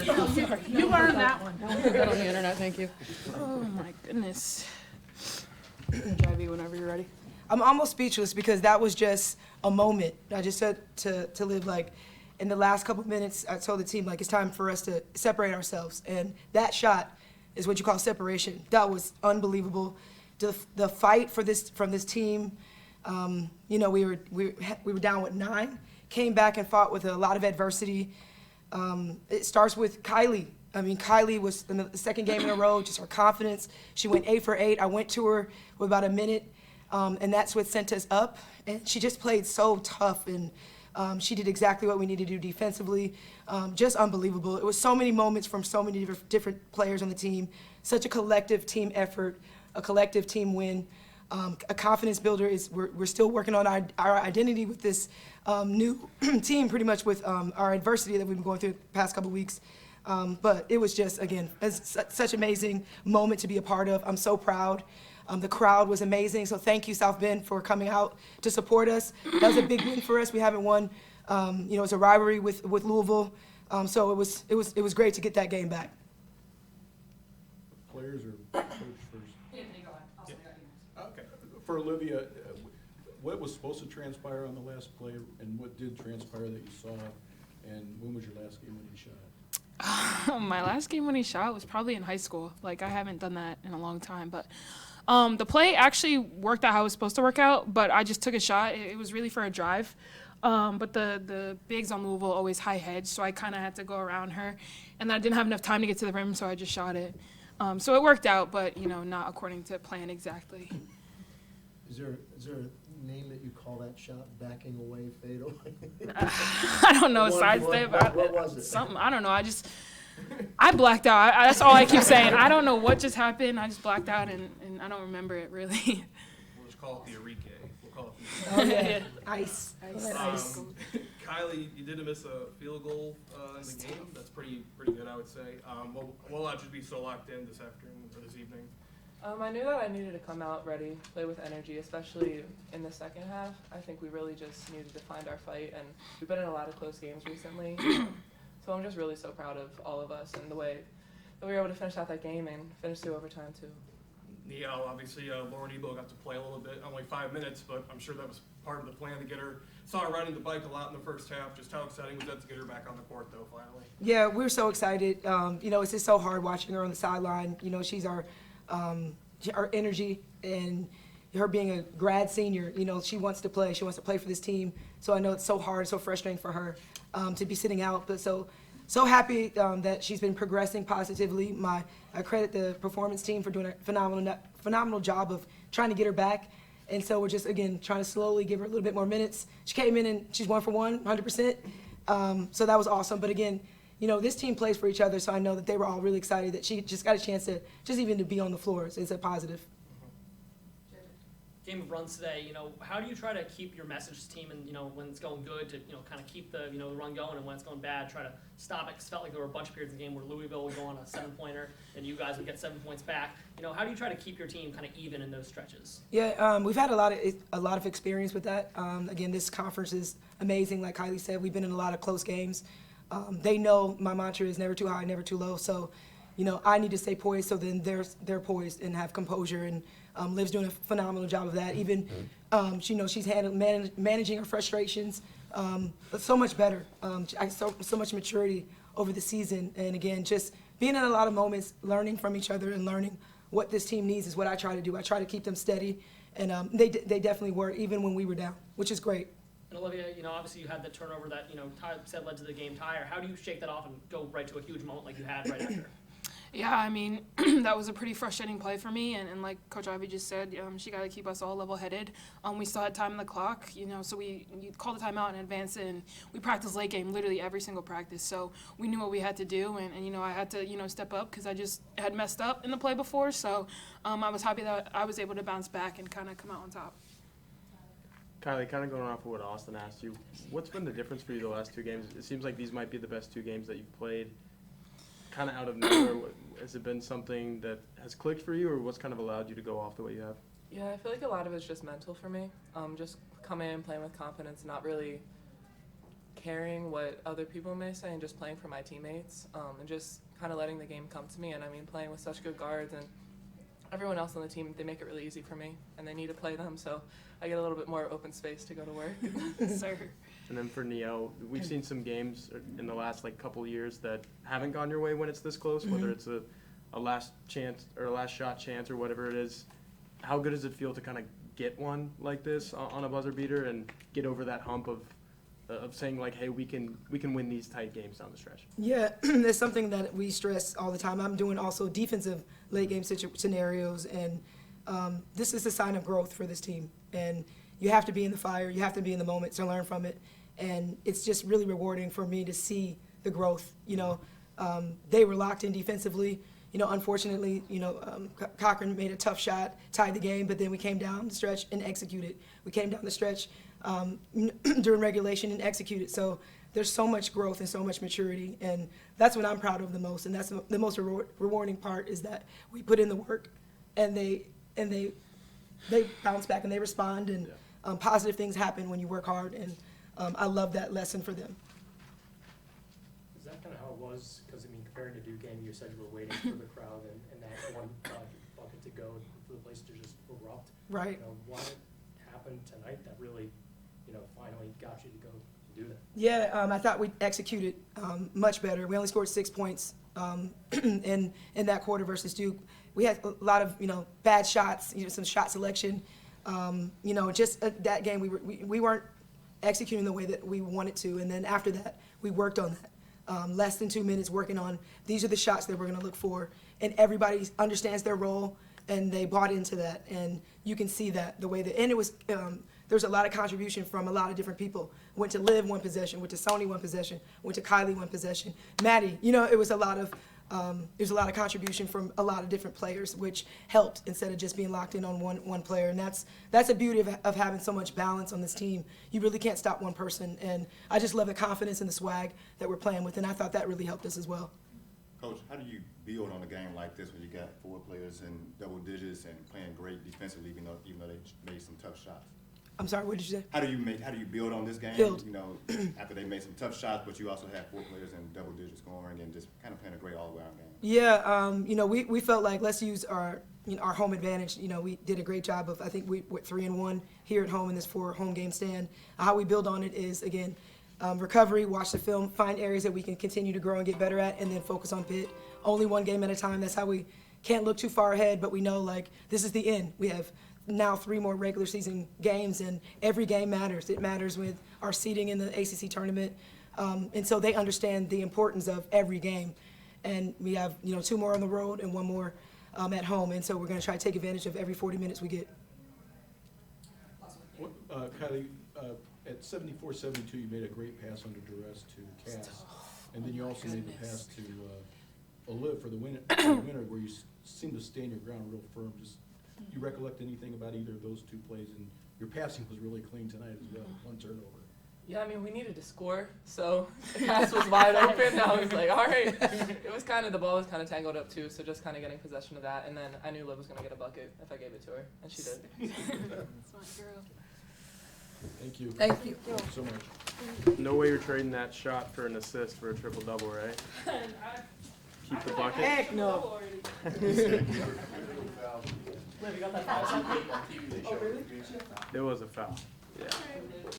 You learned that one. I'll put that on the internet, thank you. Oh my goodness. Ivey, whenever you're ready. I'm almost speechless because that was just a moment. I just said to Liv, like, in the last couple of minutes, I told the team, like, it's time for us to separate ourselves. And that shot is what you call separation. That was unbelievable. The fight for this from this team, you know, we were down with 9, came back and fought with a lot of adversity. It starts with Kylie. I mean, Kylie was in the second game in a row, just her confidence. She went 8 for 8. I went to her with about a minute, and that's what sent us up. And she just played so tough, and she did exactly what we needed to do defensively. Just unbelievable. It was so many moments from so many different players on the team. Such a collective team effort, a collective team win. A confidence builder is we're still working on our identity with this new team, pretty much with our adversity that we've been going through the past couple weeks. But it was just, again, such an amazing moment to be a part of. I'm so proud. The crowd was amazing, so thank you, South Bend, for coming out to support us. That was a big win for us. We haven't won, you know, it's a rivalry with Louisville, so it was great to get that game back. Players or coach first? Okay. For Olivia, what was supposed to transpire on the last play, and what did transpire that you saw, and when was your last game when you shot? My last game when he shot was probably in high school. Like, I haven't done that in a long time, but the play actually worked out how it was supposed to work out, but I just took a shot. It was really for a drive. But the bigs on Louisville always high hedge, so I kind of had to go around her, and I didn't have enough time to get to the rim, so I just shot it. So it worked out, but, you know, not according to plan exactly. Is there a name that you call that shot, backing away, fade away? I don't know, sidestep. What was it? Something, I don't know. I blacked out. That's all I keep saying. I don't know what just happened. I just blacked out, and I don't remember it really. We'll just call it the Enrique. We'll call it Oh, yeah. Ice. Ice. Kylie, you did miss a field goal in the game. That's pretty good, I would say. We'll not just be so locked in this afternoon or this evening. I knew that I needed to come out ready, play with energy, especially in the second half. I think we really just needed to find our fight, and we've been in a lot of close games recently. So I'm just really so proud of all of us and the way that we were able to finish out that game and finish through overtime too. Niele, obviously, Lauren Ebo got to play a little bit, only 5 minutes, but I'm sure that was part of the plan to get her. Saw her riding the bike a lot in the first half. Just how exciting was that to get her back on the court, though, finally? Yeah, we're so excited. You know, it's just so hard watching her on the sideline. You know, she's our energy, and her being a grad senior, you know, she wants to play. She wants to play for this team. So I know it's so hard, so frustrating for her to be sitting out. But so happy that she's been progressing positively. I credit the performance team for doing a phenomenal job of trying to get her back. And so we're just, again, trying to slowly give her a little bit more minutes. She came in and she's 1 for 1, 100%. So that was awesome. But again, you know, this team plays for each other, so I know that they were all really excited that she just got a chance to just even to be on the floor. So it's a positive. Game of runs today, you know, how do you try to keep your message to the team, and, you know, when it's going good to, you know, kind of keep the, you know, the run going, and when it's going bad, try to stop it? Because it felt like there were a bunch of periods in the game where Louisville would go on a 7-pointer and you guys would get 7 points back. You know, how do you try to keep your team kind of even in those stretches? Yeah, we've had a lot of experience with that. Again, this conference is amazing. Like Kylie said, we've been in a lot of close games. They know my mantra is never too high, never too low. So, you know, I need to stay poised, so then they're poised and have composure. And Liv's doing a phenomenal job of that. Even, you know, she's managing her frustrations, but so much better. So much maturity over the season. And again, just being in a lot of moments, learning from each other and learning what this team needs is what I try to do. I try to keep them steady, and they definitely were, even when we were down, which is great. And Olivia, you know, obviously you had the turnover that, you know, said led to the game tie. How do you shake that off and go right to a huge moment like you had right after? Yeah, I mean, that was a pretty frustrating play for me, and like Coach Ivey just said, she got to keep us all level-headed. We still had time on the clock, you know, so you called the timeout and advanced it, and we practiced late game literally every single practice, so we knew what we had to do, and you know, I had to, you know, step up because I just had messed up in the play before, so I was happy that I was able to bounce back and kind of come out on top. Kylie, kind of going off of what Austin asked you, what's been the difference for you the last 2 games? It seems like these might be the best 2 games that you've played. Kind of out of nowhere, has it been something that has clicked for you, or what's kind of allowed you to go off the way you have? Yeah, I feel like a lot of it's just mental for me. Just coming in and playing with confidence, not really caring what other people may say and just playing for my teammates, and just kind of letting the game come to me. And I mean, playing with such good guards and everyone else on the team, they make it really easy for me, and they need to play them, so I get a little bit more open space to go to work. Sir. And then for Niele, we've seen some games in the last couple of years that haven't gone your way when it's this close, whether it's a last chance or a last shot chance or whatever it is. How good does it feel to kind of get one like this on a buzzer beater and get over that hump of saying hey, we can win these tight games down the stretch? Yeah, it's something that we stress all the time. I'm doing also defensive late game scenarios, and this is a sign of growth for this team. And you have to be in the fire, you have to be in the moment to learn from it. And it's just really rewarding for me to see the growth. They were locked in defensively. Unfortunately, Cochran made a tough shot, tied the game, but then we came down the stretch and executed. We came down the stretch during regulation and executed. So there's so much growth and so much maturity, and that's what I'm proud of the most. And that's the most rewarding part, is that we put in the work, and they bounce back and they respond, and positive things happen when you work hard. And I love that lesson for them. Is that kind of how it was? Because, I mean, comparing to Duke game, you said you were waiting for the crowd and that one bucket to go for the place to just erupt. Right. What happened tonight that really, finally got you to go do that? Yeah, I thought we executed much better. We only scored 6 points in that quarter versus Duke. We had a lot of bad shots, some shot selection. Just that game we weren't executing the way that we wanted to, and then after that we worked on that. Less than 2 minutes working on, these are the shots that we're going to look for, and everybody understands their role, and they bought into that, and you can see that the way that, and it was, there's a lot of contribution from a lot of different people. Went to Liv one possession, went to Sony one possession, went to Kylie one possession, Maddie, it was a lot of contribution from a lot of different players, which helped instead of just being locked in on one player. And that's the beauty of having so much balance on this team. You really can't stop one person, and I just love the confidence and the swag that we're playing with, and I thought that really helped us as well. Coach, how do you build on a game like this when you got 4 players in double digits and playing great defensively, even though they made some tough shots? I'm sorry, what did you say? How do you build on this game? Build. After they made some tough shots, but you also had 4 players in double digits scoring and just kind of playing a great all-around game. Yeah, we felt like let's use our home advantage. We did a great job of, I think we went 3-1 here at home in this 4 home game stand. How we build on it is, again, recovery, watch the film, find areas that we can continue to grow and get better at, and then focus on Pitt. Only one game at a time. That's how we can't look too far ahead, but we know this is the end. We have now 3 more regular season games, and every game matters. It matters with our seeding in the ACC tournament, and so they understand the importance of every game. And we have 2 more on the road and 1 more at home, and so we're going to try to take advantage of every 40 minutes we get. Kylie, at 74-72, you made a great pass under duress to Cass, and then you also made the pass to Olive for the winner, where you seemed to stand your ground real firm. Do you recollect anything about either of those 2 plays? And your passing was really clean tonight as well, 1 turnover. Yeah, I mean, we needed to score, so the pass was wide open. I was like, all right. It was the ball was kind of tangled up too, so just kind of getting possession of that. And then I knew Liv was going to get a bucket if I gave it to her, and she did. Thank you. Thank you. Thank you so much. No way you're trading that shot for an assist for a triple-double, right? Keep the bucket. Heck no. Liv, you got that 5 second? It was a foul. Yeah.